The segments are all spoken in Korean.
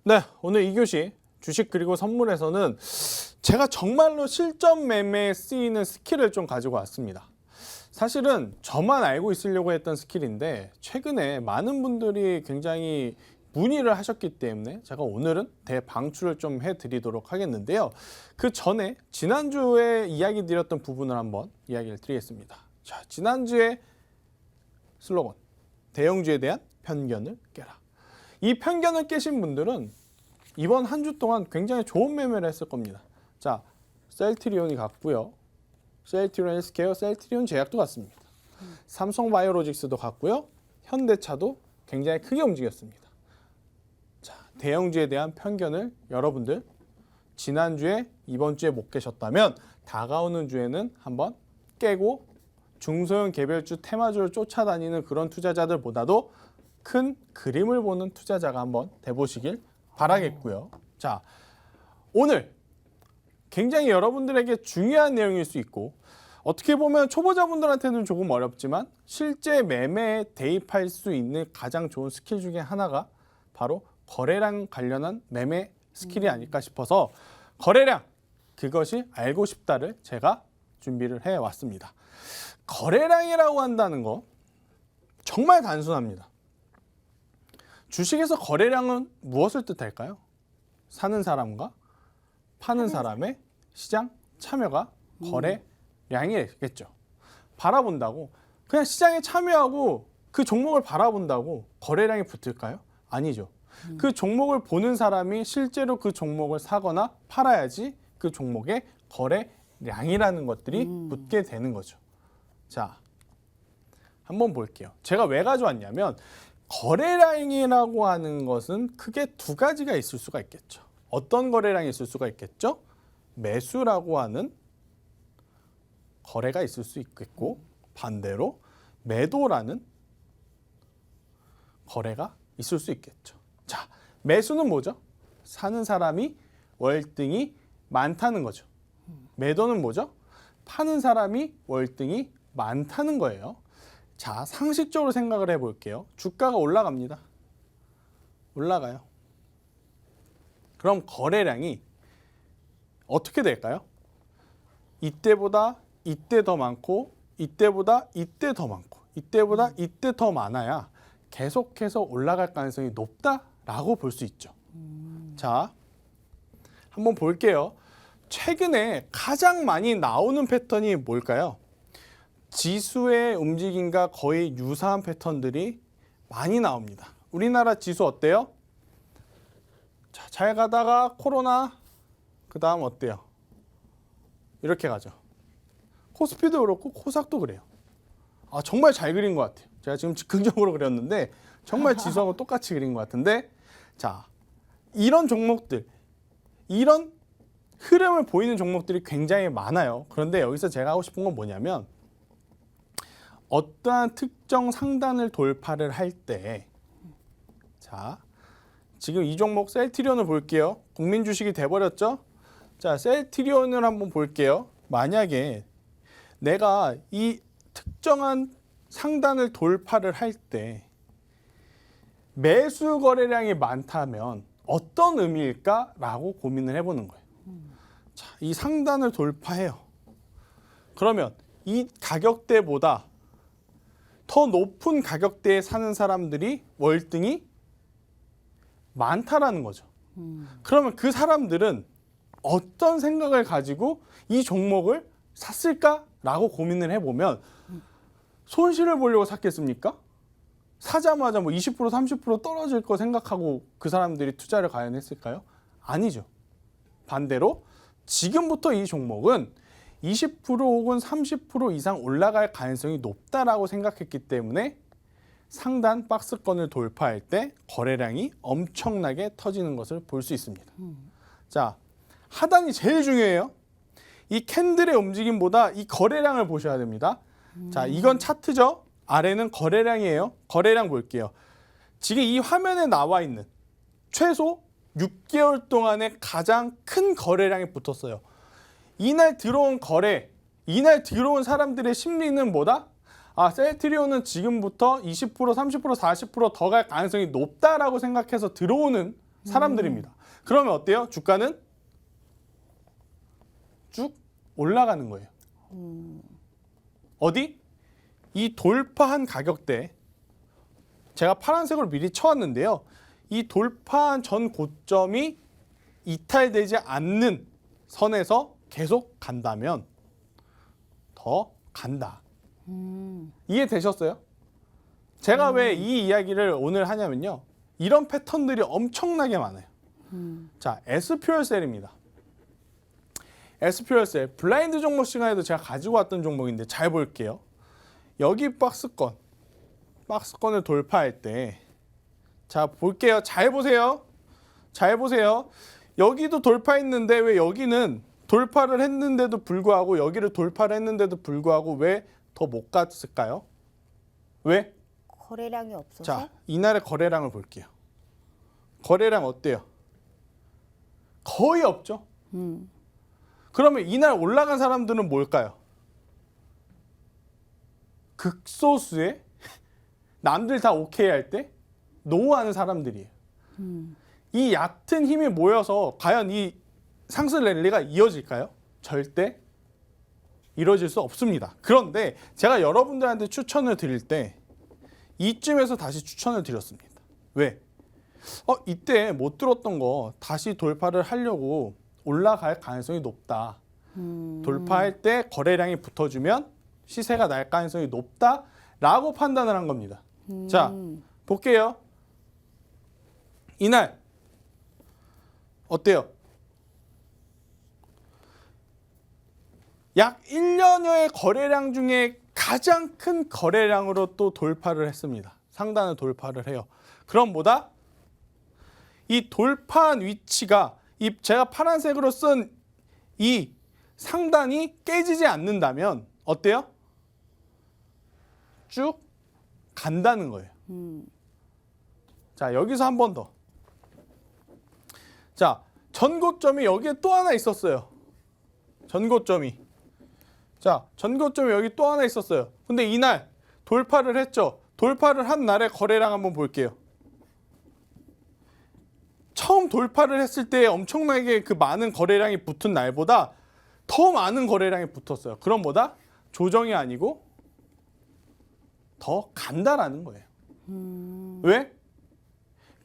네, 오늘 2교시 주식 그리고 선물에서는 제가 정말로 실전 매매에 쓰이는 스킬을 좀 가지고 왔습니다. 사실은 저만 알고 있으려고 했던 스킬인데 최근에 많은 분들이 굉장히 문의를 하셨기 때문에 제가 오늘은 대방출을 좀 해드리도록 하겠는데요. 그 전에 지난주에 이야기 드렸던 부분을 한번 이야기를 드리겠습니다. 자, 지난주에 슬로건 대형주에 대한 편견을 깨라. 이 편견을 깨신 분들은 이번 한 주 동안 굉장히 좋은 매매를 했을 겁니다. 자, 셀트리온이 갔고요. 셀트리온 헬스케어, 셀트리온 제약도 갔습니다. 삼성바이오로직스도 갔고요. 현대차도 굉장히 크게 움직였습니다. 자, 대형주에 대한 편견을 여러분들 지난주에 이번 주에 못 깨셨다면 다가오는 주에는 한번 깨고 중소형 개별주 테마주를 쫓아다니는 그런 투자자들보다도 큰 그림을 보는 투자자가 한번 돼보시길 바라겠고요. 자, 오늘 굉장히 여러분들에게 중요한 내용일 수 있고 어떻게 보면 초보자분들한테는 조금 어렵지만 실제 매매에 대입할 수 있는 가장 좋은 스킬 중에 하나가 바로 거래량 관련한 매매 스킬이 아닐까 싶어서 거래량, 그것이 알고 싶다를 제가 준비를 해왔습니다. 거래량이라고 한다는 거 정말 단순합니다. 주식에서 거래량은 무엇을 뜻할까요? 사는 사람과 파는 사람의 시장 참여가 거래량이겠죠. 바라본다고 그냥 시장에 참여하고 그 종목을 바라본다고 거래량이 붙을까요? 아니죠. 그 종목을 보는 사람이 실제로 그 종목을 사거나 팔아야지 그 종목의 거래량이라는 것들이 붙게 되는 거죠. 자, 한번 볼게요. 제가 왜 가져왔냐면 거래량이라고 하는 것은 크게 두 가지가 있을 수가 있겠죠. 어떤 거래량이 있을 수가 있겠죠? 매수라고 하는 거래가 있을 수 있겠고 반대로 매도라는 거래가 있을 수 있겠죠. 자, 매수는 뭐죠? 사는 사람이 월등히 많다는 거죠. 매도는 뭐죠? 파는 사람이 월등히 많다는 거예요. 자, 상식적으로 생각을 해볼게요. 주가가 올라갑니다. 올라가요. 그럼 거래량이 어떻게 될까요? 이때보다 이때 더 많고 이때보다 이때 더 많고 이때보다 이때 더 많아야 계속해서 올라갈 가능성이 높다라고 볼 수 있죠. 자, 한번 볼게요. 최근에 가장 많이 나오는 패턴이 뭘까요? 지수의 움직임과 거의 유사한 패턴들이 많이 나옵니다. 우리나라 지수 어때요? 자, 잘 가다가 코로나, 그 다음 어때요? 이렇게 가죠. 코스피도 그렇고 코삭도 그래요. 아, 정말 잘 그린 것 같아요. 제가 지금 즉흥적으로 그렸는데 정말 지수하고 똑같이 그린 것 같은데, 자, 이런 종목들, 이런 흐름을 보이는 종목들이 굉장히 많아요. 그런데 여기서 제가 하고 싶은 건 뭐냐면 어떠한 특정 상단을 돌파를 할 때, 자, 지금 이 종목 셀트리온을 볼게요. 국민 주식이 돼버렸죠? 자, 셀트리온을 한번 볼게요. 만약에 내가 이 특정한 상단을 돌파를 할 때 매수 거래량이 많다면 어떤 의미일까라고 고민을 해보는 거예요. 자, 이 상단을 돌파해요. 그러면 이 가격대보다 더 높은 가격대에 사는 사람들이 월등히 많다라는 거죠. 그러면 그 사람들은 어떤 생각을 가지고 이 종목을 샀을까라고 고민을 해보면 손실을 보려고 샀겠습니까? 사자마자 뭐 20% 30% 떨어질 거 생각하고 그 사람들이 투자를 과연 했을까요? 아니죠. 반대로 지금부터 이 종목은 20% 혹은 30% 이상 올라갈 가능성이 높다라고 생각했기 때문에 상단 박스권을 돌파할 때 거래량이 엄청나게 터지는 것을 볼 수 있습니다. 자, 하단이 제일 중요해요. 이 캔들의 움직임보다 이 거래량을 보셔야 됩니다. 자, 이건 차트죠. 아래는 거래량이에요. 거래량 볼게요. 지금 이 화면에 나와 있는 최소 6개월 동안에 가장 큰 거래량이 붙었어요. 이날 들어온 거래, 이날 들어온 사람들의 심리는 뭐다? 아, 셀트리온은 지금부터 20%, 30%, 40% 더 갈 가능성이 높다라고 생각해서 들어오는 사람들입니다. 그러면 어때요? 주가는 쭉 올라가는 거예요. 어디? 이 돌파한 가격대, 제가 파란색으로 미리 쳐왔는데요. 이 돌파한 전 고점이 이탈되지 않는 선에서 계속 간다면 더 간다. 이해되셨어요? 제가 왜 이 이야기를 오늘 하냐면요. 이런 패턴들이 엄청나게 많아요. 자, SPL셀입니다. SPL셀, 블라인드 종목 시간에도 제가 가지고 왔던 종목인데 잘 볼게요. 여기 박스권을 돌파할 때, 자 볼게요. 잘 보세요. 잘 보세요. 여기도 돌파했는데 왜 여기는 돌파를 했는데도 불구하고 여기를 돌파를 했는데도 불구하고 왜 더 못 갔을까요? 왜? 거래량이 없어서? 자, 이날의 거래량을 볼게요. 거래량 어때요? 거의 없죠? 그러면 이날 올라간 사람들은 뭘까요? 극소수의 남들 다 오케이 할 때 노하는 사람들이에요. 이 얕은 힘이 모여서 과연 이 상승 랠리가 이어질까요? 절대 이루어질 수 없습니다. 그런데 제가 여러분들한테 추천을 드릴 때 이쯤에서 다시 추천을 드렸습니다. 왜? 이때 못 들었던 거 다시 돌파를 하려고 올라갈 가능성이 높다. 돌파할 때 거래량이 붙어주면 시세가 날 가능성이 높다라고 판단을 한 겁니다. 자, 볼게요. 이날 어때요? 약 1년여의 거래량 중에 가장 큰 거래량으로 또 돌파를 했습니다. 상단을 돌파를 해요. 그럼 뭐다? 이 돌파한 위치가 제가 파란색으로 쓴 이 상단이 깨지지 않는다면 어때요? 쭉 간다는 거예요. 자, 여기서 한 번 더. 자, 전고점이 여기에 또 하나 있었어요. 전고점이. 자, 전고점이 여기 또 하나 있었어요. 근데 이날 돌파를 했죠. 돌파를 한 날의 거래량 한번 볼게요. 처음 돌파를 했을 때 엄청나게 그 많은 거래량이 붙은 날보다 더 많은 거래량이 붙었어요. 그럼 뭐다? 조정이 아니고 더 간다라는 거예요. 왜?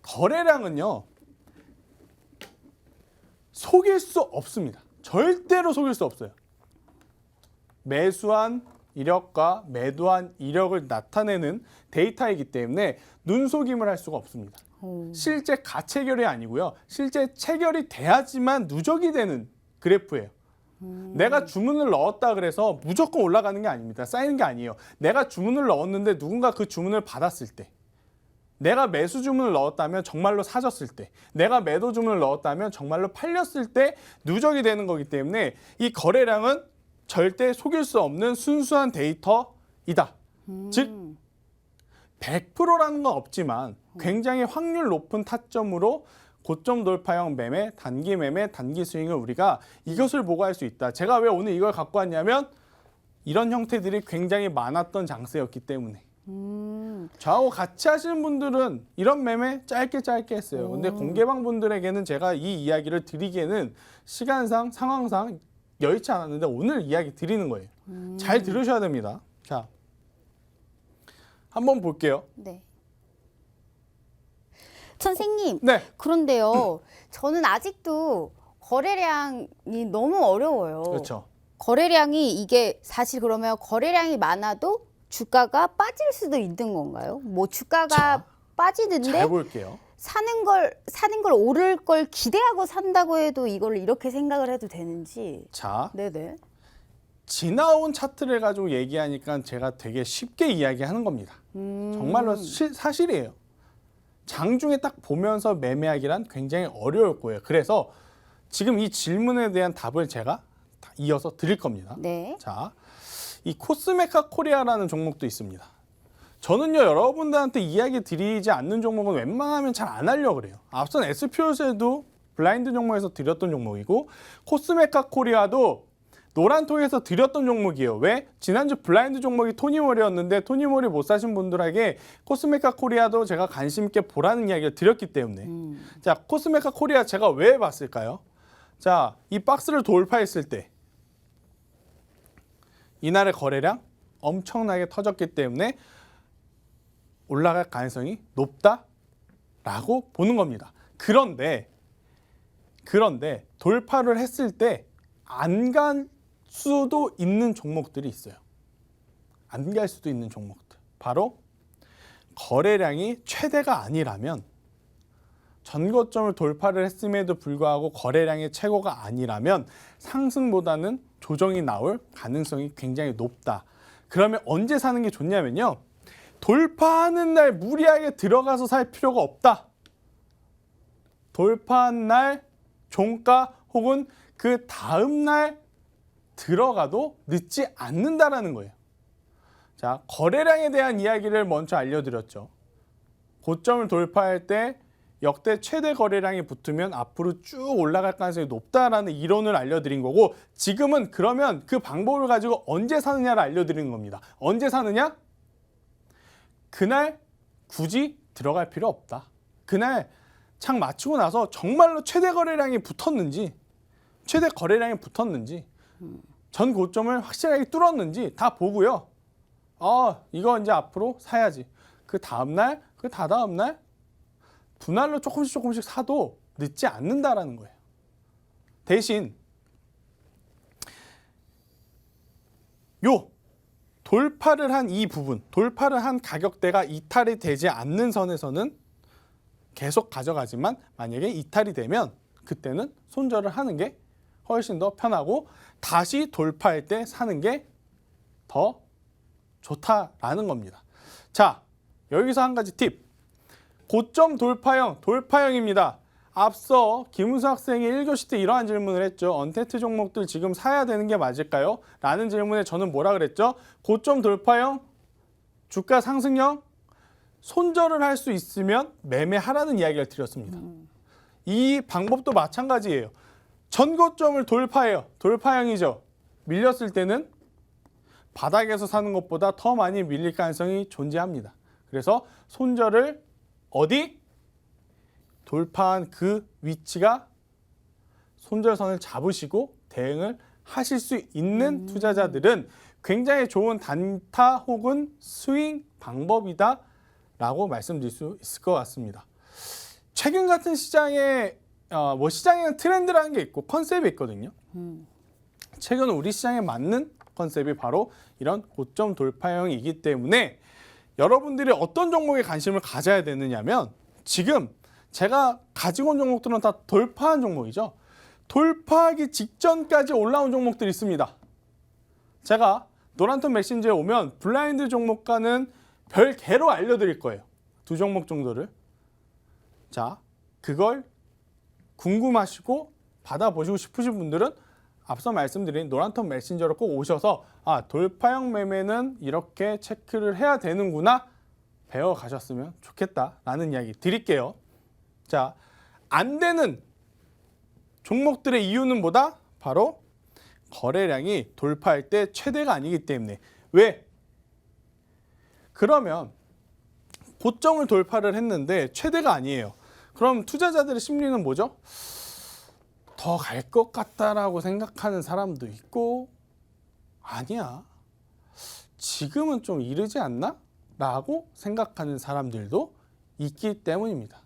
거래량은요, 속일 수 없습니다. 절대로 속일 수 없어요. 매수한 이력과 매도한 이력을 나타내는 데이터이기 때문에 눈속임을 할 수가 없습니다. 실제 가체결이 아니고요. 실제 체결이 돼야지만 누적이 되는 그래프예요. 내가 주문을 넣었다 그래서 무조건 올라가는 게 아닙니다. 쌓이는 게 아니에요. 내가 주문을 넣었는데 누군가 그 주문을 받았을 때, 내가 매수 주문을 넣었다면 정말로 사졌을 때, 내가 매도 주문을 넣었다면 정말로 팔렸을 때 누적이 되는 거기 때문에 이 거래량은 절대 속일 수 없는 순수한 데이터이다. 즉 100%라는 건 없지만 굉장히 확률 높은 타점으로 고점 돌파형 매매, 단기 스윙을 우리가 이것을 보고 할 수 있다. 제가 왜 오늘 이걸 갖고 왔냐면 이런 형태들이 굉장히 많았던 장세였기 때문에. 저하고 같이 하시는 분들은 이런 매매 짧게 했어요. 근데 공개방 분들에게는 제가 이 이야기를 드리기에는 시간상, 상황상 여의치 않았는데 오늘 이야기 드리는 거예요. 잘 들으셔야 됩니다. 자, 한번 볼게요. 네. 선생님, 네. 그런데요. 저는 아직도 거래량이 너무 어려워요. 그렇죠. 거래량이 이게 사실 그러면 거래량이 많아도 주가가 빠질 수도 있는 건가요? 뭐 주가가 자, 빠지는데 잘 볼게요. 사는 걸 오를 걸 기대하고 산다고 해도 이걸 이렇게 생각을 해도 되는지. 자, 네네. 지나온 차트를 가지고 얘기하니까 제가 되게 쉽게 이야기하는 겁니다. 정말로 사실이에요. 장중에 딱 보면서 매매하기란 굉장히 어려울 거예요. 그래서 지금 이 질문에 대한 답을 제가 이어서 드릴 겁니다. 네. 자, 이 코스메카 코리아라는 종목도 있습니다. 저는요, 여러분들한테 이야기 드리지 않는 종목은 웬만하면 잘 안 하려고 그래요. 앞선 SPLC도 블라인드 종목에서 드렸던 종목이고 코스메카 코리아도 노란통에서 드렸던 종목이에요. 왜? 지난주 블라인드 종목이 토니모리였는데 토니모리 못 사신 분들에게 코스메카 코리아도 제가 관심 있게 보라는 이야기를 드렸기 때문에 자, 코스메카 코리아 제가 왜 봤을까요? 자, 이 박스를 돌파했을 때 이날의 거래량 엄청나게 터졌기 때문에 올라갈 가능성이 높다라고 보는 겁니다. 그런데 돌파를 했을 때 안 갈 수도 있는 종목들이 있어요. 안 갈 수도 있는 종목들. 바로 거래량이 최대가 아니라면, 전고점을 돌파를 했음에도 불구하고 거래량이 최고가 아니라면 상승보다는 조정이 나올 가능성이 굉장히 높다. 그러면 언제 사는 게 좋냐면요. 돌파하는 날 무리하게 들어가서 살 필요가 없다. 돌파한 날 종가 혹은 그 다음 날 들어가도 늦지 않는다라는 거예요. 자, 거래량에 대한 이야기를 먼저 알려드렸죠. 고점을 돌파할 때 역대 최대 거래량이 붙으면 앞으로 쭉 올라갈 가능성이 높다라는 이론을 알려드린 거고, 지금은 그러면 그 방법을 가지고 언제 사느냐를 알려드리는 겁니다. 언제 사느냐? 그날 굳이 들어갈 필요 없다. 그날 창 맞추고 나서 정말로 최대 거래량이 붙었는지, 전 고점을 확실하게 뚫었는지 다 보고요. 이거 이제 앞으로 사야지. 그 다음날, 그 다다음날 분할로 조금씩 사도 늦지 않는다라는 거예요. 대신 요 돌파를 한 이 부분, 돌파를 한 가격대가 이탈이 되지 않는 선에서는 계속 가져가지만, 만약에 이탈이 되면 그때는 손절을 하는 게 훨씬 더 편하고 다시 돌파할 때 사는 게 더 좋다라는 겁니다. 자, 여기서 한 가지 팁. 고점 돌파형입니다. 앞서 김우수 학생이 1교시 때 이러한 질문을 했죠. 언택트 종목들 지금 사야 되는 게 맞을까요? 라는 질문에 저는 뭐라 그랬죠? 고점 돌파형, 주가 상승형, 손절을 할 수 있으면 매매하라는 이야기를 드렸습니다. 이 방법도 마찬가지예요. 전고점을 돌파해요. 돌파형이죠. 밀렸을 때는 바닥에서 사는 것보다 더 많이 밀릴 가능성이 존재합니다. 그래서 손절을 어디? 돌파한 그 위치가 손절선을 잡으시고 대응을 하실 수 있는 투자자들은 굉장히 좋은 단타 혹은 스윙 방법이다 라고 말씀드릴 수 있을 것 같습니다. 최근 같은 시장에 시장에는 트렌드라는 게 있고 컨셉이 있거든요. 최근 우리 시장에 맞는 컨셉이 바로 이런 고점 돌파형이기 때문에 여러분들이 어떤 종목에 관심을 가져야 되느냐면, 지금 제가 가지고 온 종목들은 다 돌파한 종목이죠. 돌파하기 직전까지 올라온 종목들이 있습니다. 제가 노란톤 메신저에 오면 블라인드 종목과는 별개로 알려드릴 거예요. 두 종목 정도를. 자, 그걸 궁금하시고 받아보시고 싶으신 분들은 앞서 말씀드린 노란톤 메신저로 꼭 오셔서 돌파형 매매는 이렇게 체크를 해야 되는구나 배워가셨으면 좋겠다라는 이야기 드릴게요. 자, 안 되는 종목들의 이유는 뭐다? 바로 거래량이 돌파할 때 최대가 아니기 때문에. 왜? 그러면 고점을 돌파를 했는데 최대가 아니에요. 그럼 투자자들의 심리는 뭐죠? 더 갈 것 같다라고 생각하는 사람도 있고, 아니야, 지금은 좀 이르지 않나? 라고 생각하는 사람들도 있기 때문입니다.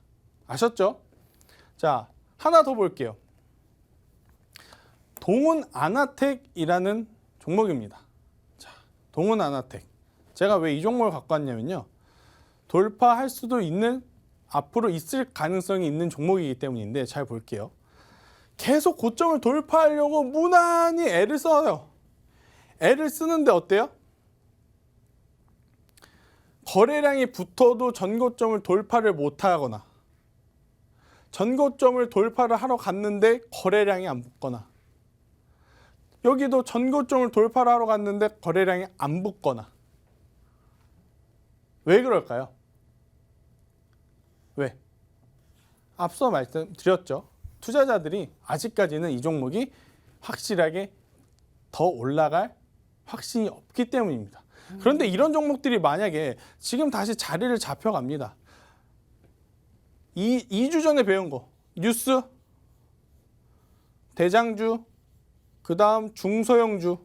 아셨죠? 자, 하나 더 볼게요. 동훈아나텍이라는 종목입니다. 자, 동훈아나텍. 제가 왜 이 종목을 갖고 왔냐면요. 돌파할 수도 있는, 앞으로 있을 가능성이 있는 종목이기 때문인데, 잘 볼게요. 계속 고점을 돌파하려고 무난히 애를 써요. 애를 쓰는데 어때요? 거래량이 붙어도 전고점을 돌파를 못하거나, 전고점을 돌파를 하러 갔는데 거래량이 안 붙거나, 여기도 전고점을 돌파를 하러 갔는데 거래량이 안 붙거나. 왜 그럴까요? 왜? 앞서 말씀드렸죠. 투자자들이 아직까지는 이 종목이 확실하게 더 올라갈 확신이 없기 때문입니다. 그런데 이런 종목들이 만약에 지금 다시 자리를 잡혀갑니다. 2주 전에 배운 거 뉴스, 대장주, 그 다음 중소형주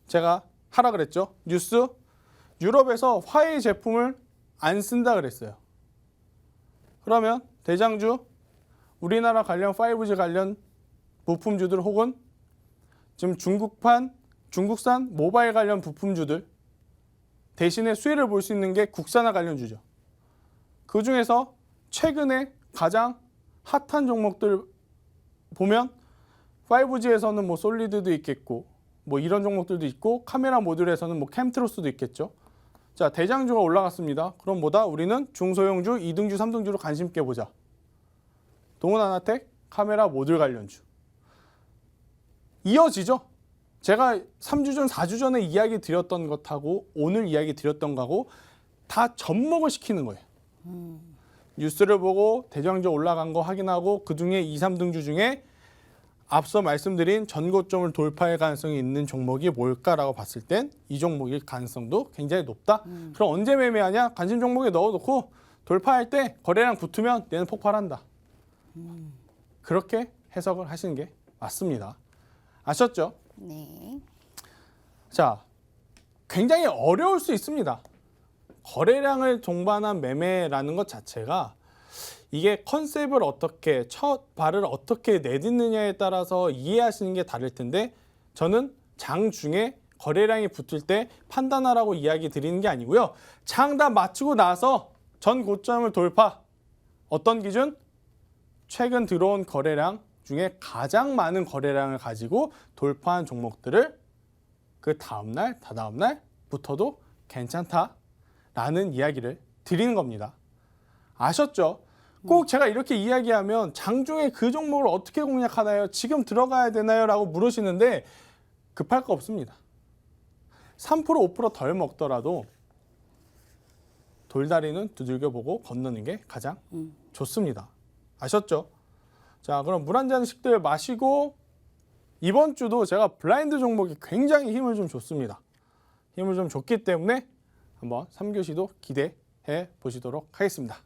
제가 하라 그랬죠. 뉴스, 유럽에서 화웨이 제품을 안 쓴다 그랬어요. 그러면 대장주, 우리나라 관련 5G 관련 부품주들 혹은 지금 중국산 모바일 관련 부품주들 대신에 수혜를 볼 수 있는 게 국산화 관련주죠. 그 중에서 최근에 가장 핫한 종목들 보면 5G에서는 뭐 솔리드도 있겠고 뭐 이런 종목들도 있고 카메라 모듈에서는 뭐 캠트로스도 있겠죠. 자, 대장주가 올라갔습니다. 그럼 뭐다? 우리는 중소형주, 2등주, 3등주로 관심 있게 보자. 동훈하나텍 카메라 모듈 관련주. 이어지죠. 제가 3주 전, 4주 전에 이야기 드렸던 것하고 오늘 이야기 드렸던 거하고 다 접목을 시키는 거예요. 뉴스를 보고 대장주 올라간 거 확인하고 그중에 2, 3등주 중에 앞서 말씀드린 전고점을 돌파할 가능성이 있는 종목이 뭘까라고 봤을 땐 이 종목일 가능성도 굉장히 높다. 그럼 언제 매매하냐? 관심 종목에 넣어놓고 돌파할 때 거래량 붙으면 얘는 폭발한다. 그렇게 해석을 하시는 게 맞습니다. 아셨죠? 네. 자, 굉장히 어려울 수 있습니다. 거래량을 동반한 매매라는 것 자체가 이게 컨셉을 어떻게 첫 발을 어떻게 내딛느냐에 따라서 이해하시는 게 다를 텐데 저는 장 중에 거래량이 붙을 때 판단하라고 이야기 드리는 게 아니고요. 장 다 맞추고 나서 전 고점을 돌파. 어떤 기준? 최근 들어온 거래량 중에 가장 많은 거래량을 가지고 돌파한 종목들을 그 다음날, 다다음날부터도 괜찮다라는 이야기를 드리는 겁니다. 아셨죠? 꼭 제가 이렇게 이야기하면 장중에 그 종목을 어떻게 공략하나요? 지금 들어가야 되나요? 라고 물으시는데 급할 거 없습니다. 3% 5% 덜 먹더라도 돌다리는 두들겨보고 건너는 게 가장 좋습니다. 아셨죠? 자, 그럼 물 한 잔씩들 마시고 이번 주도 제가 블라인드 종목이 굉장히 힘을 좀 줬습니다. 힘을 좀 줬기 때문에 한번 3교시도 기대해 보시도록 하겠습니다.